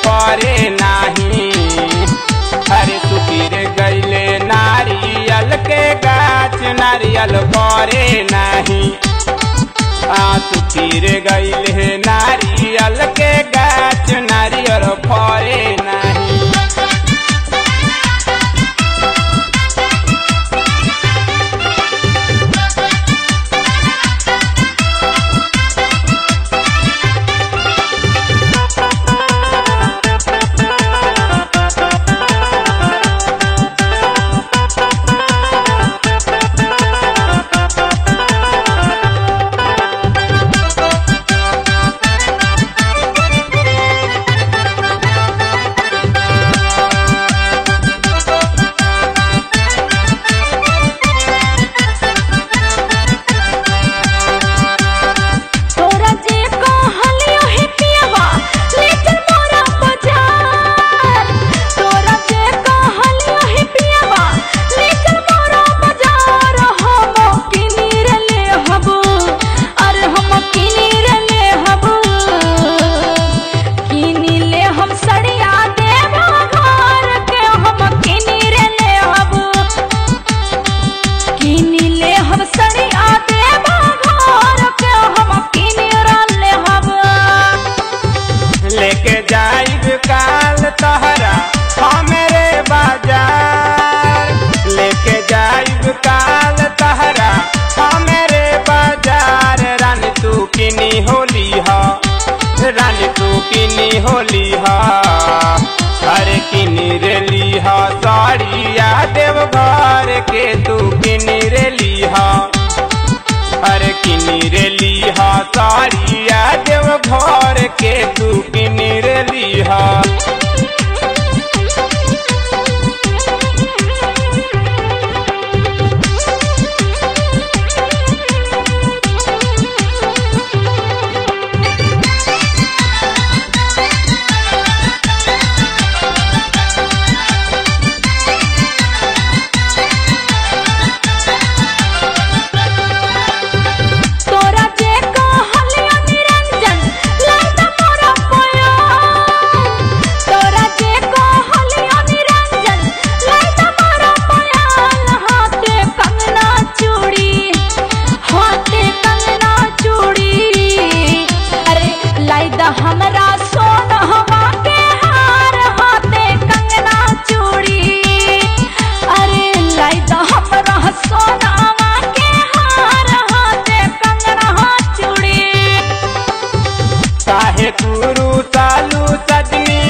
परे नाही। अरे सुखीर गईले नारियल के गाछ नारियल परे नहीं। सुखीर गईले नारियल के गाछ नारियल परे नहीं। लेके जाइब काल तहरा हमरे बाजार। लेके जाइब काल तहरा हमरे बाजार। रानी तू किनी होली हा रानी तू किनी होली हा। अरे किनी रेली हा साड़िया देवघर के तू किनी रेली हा। अरे किनी रेली हा साड़िया देवघर के तू किनी रेली हा। हमरा सोनहवा के हार हाथे कंगना चूड़ी। अरे लाइदा हमरा सोनहवा के हार हाथे कंगना चूड़ी। काहे गुरु सालू सजनी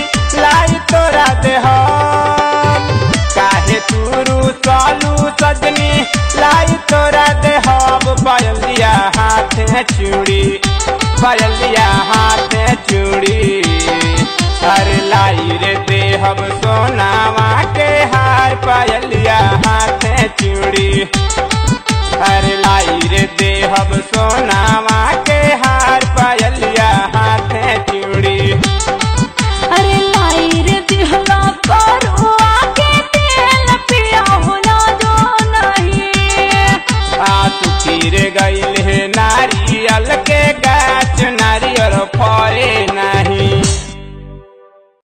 लाई तोरा दे हम। काहे गुरु सालू सजनी लाई तोरा दे हम। पायलिया हाथ में चूड़ी पायलिया हाथ में चूड़ी। अरे लाई रे देहब सोनावा के हार पायलिया हाथ में चूड़ी। अरे लाई रे देहब सोनावा के हार।